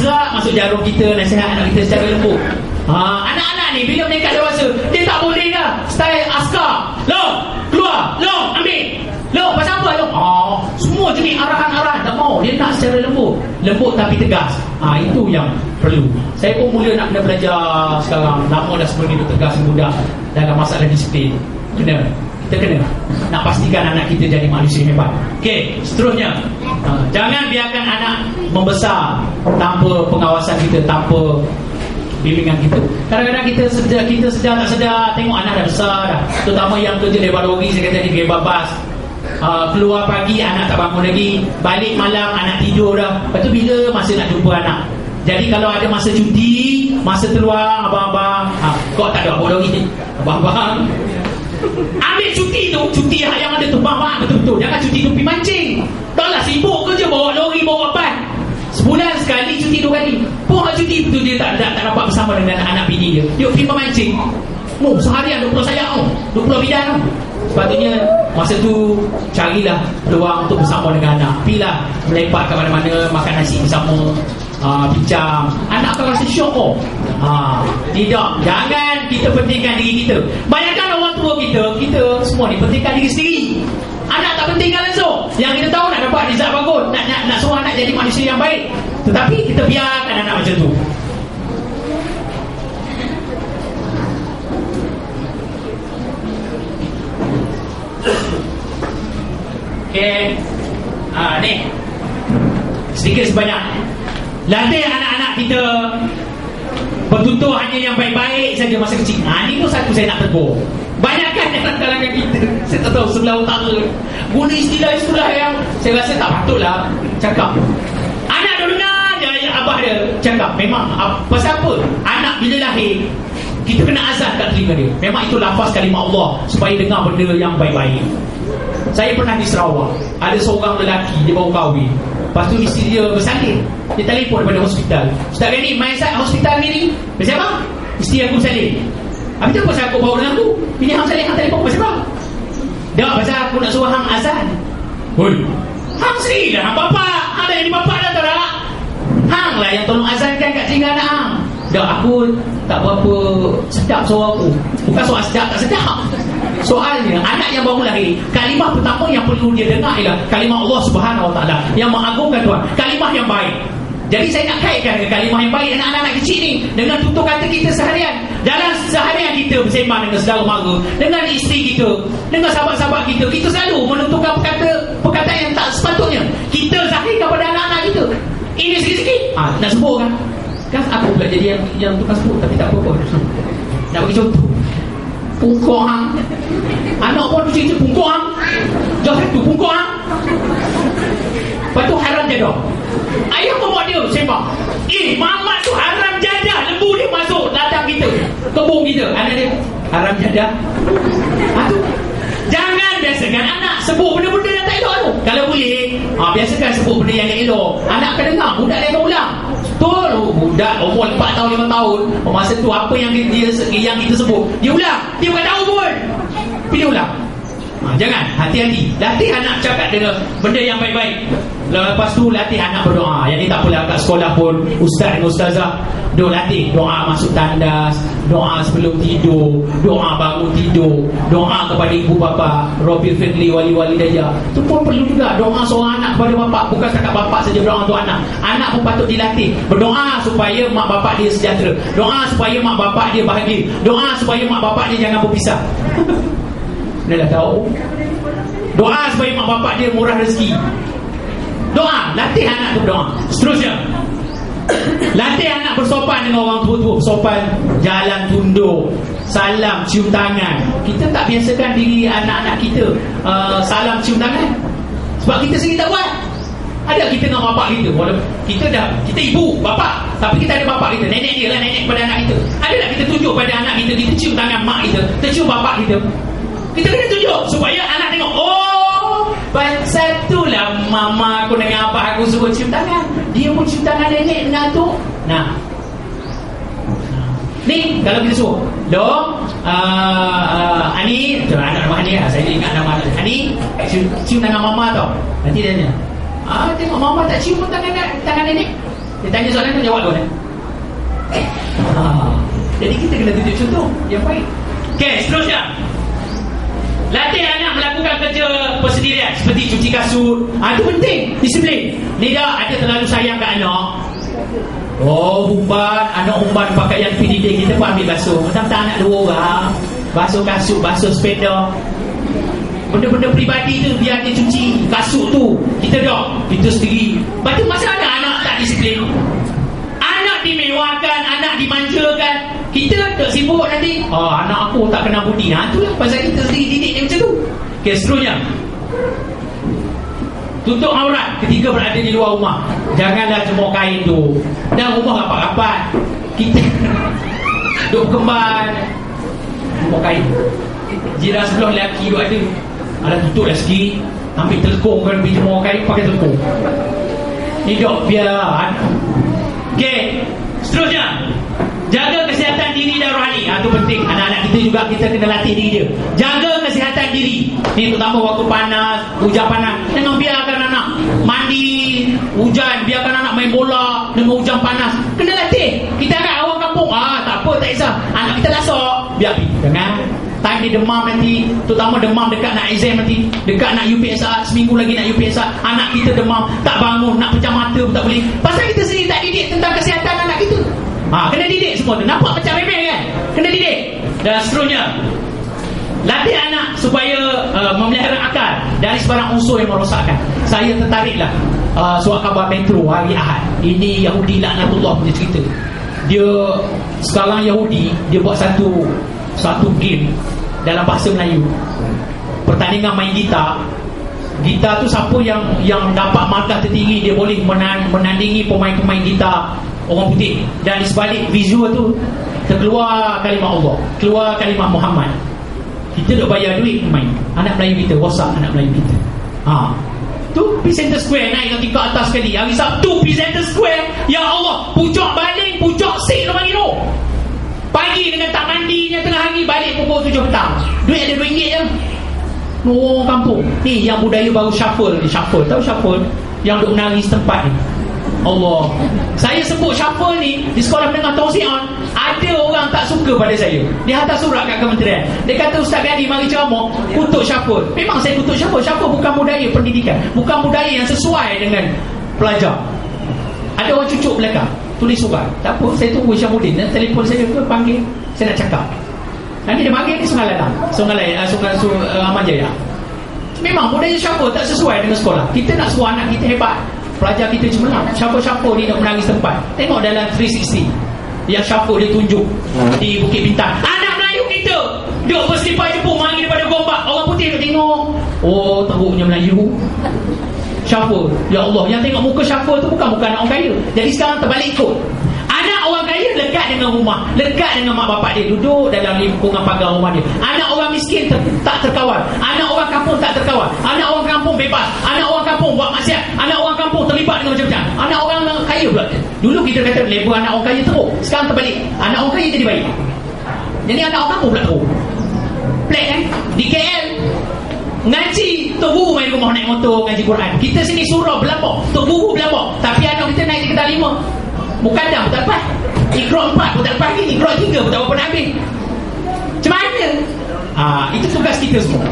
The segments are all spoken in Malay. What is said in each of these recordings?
juga masuk jarum kita, nasihat anak kita secara lembut. Anak-anak ni bila mereka dewasa, dia tak boleh dah style askar. Long, keluar, long, ambil. Long, pasal apa long? Semua jenis arahan-arahan tak mau. Dia nak secara lembut tapi tegas. Itu yang perlu. Saya pun mula nak kena belajar sekarang. Lama dah sebelum ni tegas mudah dalam masalah disiplin. Kita kena nak pastikan anak kita jadi manusia hebat. Okey, seterusnya, jangan biarkan anak membesar tanpa pengawasan kita, tanpa bimbingan kita. Kadang-kadang kita sedar tak sedar tengok anak dah besar dah. Terutama yang kerja lebar lori, saya kata dia babas. Keluar pagi anak tak bangun lagi, balik malam anak tidur dah. Lepas tu bila masa nak jumpa anak? Jadi kalau ada masa cuti, masa keluar, abang-abang, kau tak ada apa lagi, abang-abang ambil cuti tu, cuti yang ada tu, bang, betul-betul. Jangan cuti tu pergi mancing. Taklah sibuk kerja, bawa lori, bawa ban. Sebulan sekali cuti 2 kali. Pun cuti tu dia tak dapat bersama dengan anak bini dia. Dia pergi memancing. Seharian 20 sayang, 20 bidan. Sepatutnya masa tu carilah peluang untuk bersama dengan anak. Pergilah melepak ke mana-mana, makan nasi bersama, bincang. Anak akan rasa syok. Tidak, jangan kita pentingkan diri kita. Banyakkan orang tua kita semua ni pentingkan diri sendiri. Anak tak pentingkan langsung. Yang kita tahu nak dapat result bagus, nak suruh anak jadi manusia yang baik, tetapi kita biarkan anak macam tu. Okay. Ni sedikit sebanyak latih anak-anak kita bertutur hanya yang baik-baik saja masa kecil. Ni pun satu saya nak tegur. Banyakkan dalam kalangan kita, saya tak tahu sebelah utara, guna istilah-istilah yang saya rasa tak patutlah cakap. Anak dah dengar je abah dia cakap. Memang pasal apa? Anak bila lahir kita kena azan kat telinga dia. Memang itu lafaz kalimah Allah supaya dengar benda yang baik-baik. Saya pernah di Sarawak, ada seorang lelaki, dia baru kahwin. Lepas tu isteri dia bersalin. Dia telefon daripada hospital. Ustaz Gani, main hospital ni. Pasal apa? Isteri aku bersalin. Habis tu pasal aku bawa dengan aku. Bini hang salin, hang telefon pasal apa? Dah pasal aku nak suruh hang azan. Hoi, hang sendiri lah, hang bapak. Hang dah jadi bapak dah, tahu tak? Hang lah yang tolong azankan kat telinga anak hang. Dah, aku tak berapa sedap suara aku. Bukan soal sedap tak sedap, soalnya anak yang baru lahir, kalimah pertama yang perlu dia dengar ialah kalimah Allah Subhanahu Wa Taala yang mengagungkan Tuhan, kalimah yang baik. Jadi saya nak kaitkan dengan kalimah yang baik anak-anak kecil ni dengan tutur kata kita seharian. Dalam seharian kita bersembang dengan saudara mara, dengan isteri kita, dengan sahabat-sahabat kita, kita selalu menentukan perkataan yang tak sepatutnya kita zahirkan kepada anak-anak kita. Ini sikit-sikit nak sebut kan aku pula jadi yang tukar sebut, tapi tak apa-apa. Nak bagi contoh, pungkok hang. Anak pun cerita pungkok hang. Jauh satu pungkok hang. Lepas tu haram jadah. Ayah bawa dia sembang. Mamat tu haram jadah. Lembu dia masuk ladang kita, kebun kita. Anak dia haram jadah. Jangan biasakan anak sebut benda-benda yang tak elok tu. Kalau boleh, biasakan sebut benda yang elok. Anak akan dengar, budak dia akan ulang. Betul, budak umur 4 tahun 5 tahun, masa tu apa yang kita sebut, dia ulang. Dia bukan tahu pun, tapi dia ulang. Jangan, hati-hati. Latih anak cakap dengan benda yang baik-baik. Lepas tu latih anak berdoa. Yang ni tak apalah, kat sekolah pun ustaz dan ustazah duk latih doa masuk tandas, doa sebelum tidur, doa bangun tidur, doa kepada ibu bapa, Rabbil firli wali walidayya. Itu pun perlu juga doa seorang anak kepada bapa. Bukan setakat bapa saja berdoa untuk anak. Anak pun patut dilatih berdoa supaya mak bapa dia sejahtera, doa supaya mak bapa dia bahagia, doa supaya mak bapa dia jangan berpisah. Dia dah tahu. Doa supaya mak bapak dia murah rezeki. Doa, latih anak tu berdoa. Seterusnya, latih anak bersopan dengan orang tua-tua. Bersopan, jalan tunduk, salam, cium tangan. Kita tak biasakan diri anak-anak kita salam, cium tangan. Sebab kita sendiri tak buat. Ada kita dengan bapak kita, kita ibu, bapak, tapi kita ada bapak kita, nenek dia lah, nenek kepada anak kita. Ada tak kita tunjuk pada anak kita, kita cium tangan mak kita, kita cium bapak kita. Kita kena tunjuk supaya anak tengok, pasal itulah mama aku dengan abah aku suruh cium tangan. Dia pun cium tangan nenek dengan atuk. Nah, ni kalau kita suruh Ani, anak nama Ani lah, saya ingat nama Ani, cium tangan mama tau. Nanti dia tanya, tengok mama tak cium pun tangan nenek. Dia tanya soalan tu jawab dulu. Jadi kita kena tunjuk contoh yang baik. Okey, seterusnya. Latih anak melakukan kerja persendirian seperti cuci kasut. Itu penting, disiplin. Ni dah ada terlalu sayang kat anak. Umban, anak umban pakaian PDD kita pun ambil basuh. Macam tak anak 2 orang. Basuh kasut, basuh sepeda. Benda-benda peribadi tu biar dia cuci kasut tu. Kita sendiri. Lepas tu masa ada anak tak disiplin, anak dimewahkan, anak dimanjakan, kita tak sibuk nanti. Anak aku tak kena budi. Tu yang pasal kita sendiri didik dia macam tu. Okay, seterusnya. Tutup aurat ketika berada di luar rumah. Janganlah jemur kain tu. Dan rumah rapat-rapat, kita duk kemban jemur kain. Jiran sebelah lelaki duk ada tutup dah sikit, ambil telekong kan, pergi jemur kain pakai telekong. Ni duk biar. Okay, seterusnya. Jaga kesihatan diri dan rohani. Itu penting. Anak-anak kita juga kita kena latih diri dia. Jaga kesihatan diri. Ni terutama waktu panas, hujan panas. Jangan biarkan anak mandi hujan, biarkan anak main bola dengan hujan panas. Kena latih. Kita agak orang kampung, tak apa, tak kisah. Anak kita lasak, biar pergi. Jangan. Time dia demam nanti, terutama demam dekat nak exam nanti, dekat nak UPSR, seminggu lagi nak UPSR, anak kita demam, tak bangun, nak pecah mata pun tak boleh. Pasal kita sendiri tak didik tentang kesihatan anak kita. Kena didik semua tu. Nampak macam remeh kan? Kena didik. Dan seterusnya, latih anak supaya memelihara akal dari sebarang unsur yang merosakkan. Saya tertariklah surat khabar Metro hari Ahad. Ini Yahudi laknatullah punya cerita. Dia sekarang Yahudi, dia buat satu game dalam bahasa Melayu. Pertandingan main gitar. Gitar tu siapa yang dapat markah tertinggi, dia boleh menandingi pemain-pemain gitar orang putih. Dan di sebalik visual tu terkeluar kalimah Allah, keluar kalimah Muhammad. Kita duk bayar duit main. Anak Melayu kita, WhatsApp anak Melayu kita. Tu Presenter Square naik ke tingkat atas sekali. Hari Sabtu Presenter Square, ya Allah, pucuk baling, pucuk sik orang itu. Pagi dengan tak mandinya tengah hari, balik pukul 7 petang. Duit ada RM2 je. Orang kampung ni yang budaya baru shuffle. Tahu shuffle? Yang duk menari setempat ni. Allah, saya sebut shuffle ni di sekolah menengah Tausi'an. Ada orang tak suka pada saya. Dia hantar surat kat kementerian. Dia kata, Ustaz Biadi mari ceramah kutuk shuffle. Memang saya kutuk shuffle. Shuffle bukan budaya pendidikan, bukan budaya yang sesuai dengan pelajar. Ada orang cucuk belakang tulis surat. Tak apa, saya tunggu Syamuddin. Telefon saya ke, panggil, saya nak cakap. Nanti dia panggil ni Sungai Ahmad Jaya. Memang budaya shuffle tak sesuai dengan sekolah. Kita nak suruh anak kita hebat, pelajar kita cemerlang. Shuffle ni nak menangis tempat. Tengok dalam 360 yang shuffle dia tunjuk di Bukit Bintang. Anak Melayu kita duk berselipar jepung mari daripada Gombak. Orang putih duk tengok, teruknya Melayu. Shuffle, ya Allah, yang tengok muka shuffle tu bukan anak orang kaya. Jadi sekarang terbalik ikut. Anak orang kaya lekat dengan rumah, lekat dengan mak bapak dia, duduk dalam lingkungan pagar rumah dia. Anak orang miskin tak terkawal. Anak orang kampung tak terkawal. Anak orang kampung bebas. Anak orang kampung buat maksiat. Anak orang kampung terlibat dengan macam-macam. Anak orang kaya pula. Dulu kita kata label anak orang kaya teruk. Sekarang terbalik, anak orang kaya jadi baik. Jadi anak orang kampung pula teruk. Pelik kan? Di KL ngaji, Tok Guru main rumah naik motor ngaji Quran. Kita sini surau berlambak, Tok Guru berlambak. Tapi anak kita naik di Kedah 5, Mukadam pun tak lepas, Iqra 4 pun tak lepas lagi, Iqra 3 pun tak berapa nak habis. Macam mana? Itu tugas kita semua.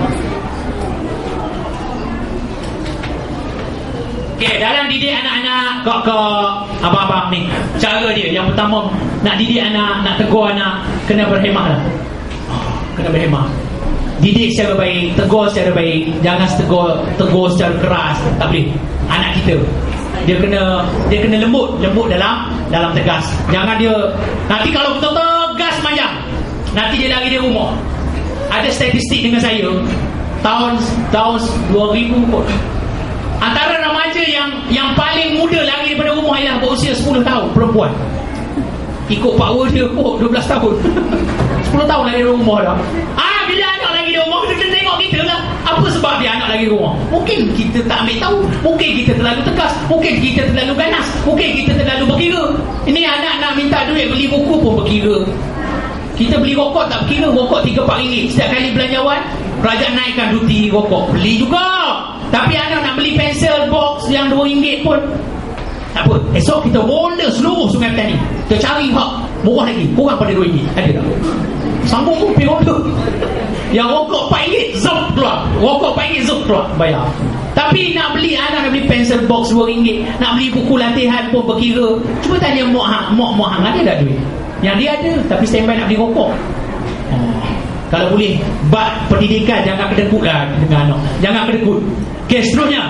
Okay, dalam didik anak-anak, kok abang-abang ni, cara dia yang pertama, nak didik anak, nak tegur anak, kena berhemah lah. Kena berhemah. Didik secara baik, tegur secara baik. Jangan tegur secara keras. Tak boleh. Anak kita dia kena lembut dalam tegas. Jangan dia nanti kalau kita tegas panjang, nanti dia lari dari rumah. Ada statistik dengan saya tahun 2000 kot. Antara remaja yang paling muda lari daripada rumah ialah berusia 10 tahun, perempuan. Ikut power dia 12 tahun. 10 tahun lagi di rumah dah. Bila anak lagi di rumah, kita tengok kita lah. Apa sebab dia anak lagi di rumah? Mungkin kita tak ambil tahu. Mungkin kita terlalu tegas. Mungkin kita terlalu ganas. Mungkin kita terlalu berkira. Ini anak nak minta duit beli buku pun berkira. Kita beli rokok tak berkira. Rokok RM3-4. Setiap kali belanjawan, kerajaan naikkan duty rokok. Beli juga. Tapi anak nak beli pensel box yang RM2 pun Tak apa, esok kita order seluruh Sungai Petani. Kita cari hak murah lagi, kurang pada RM2. Ada tak? Sanggup pun pergi order. Yang rokok RM4 zup keluar. Rokok RM4 zup keluar, bayar. Tapi nak beli anak, nak beli pencil box RM2, nak beli buku latihan pun berkira. Cuba tanya Mok Hang ada tak duit? Yang dia ada, tapi standby nak beli rokok. Kalau boleh, bab pendidikan jangan kedekut lah dengan anak. Jangan kedekut. Okey, seterusnya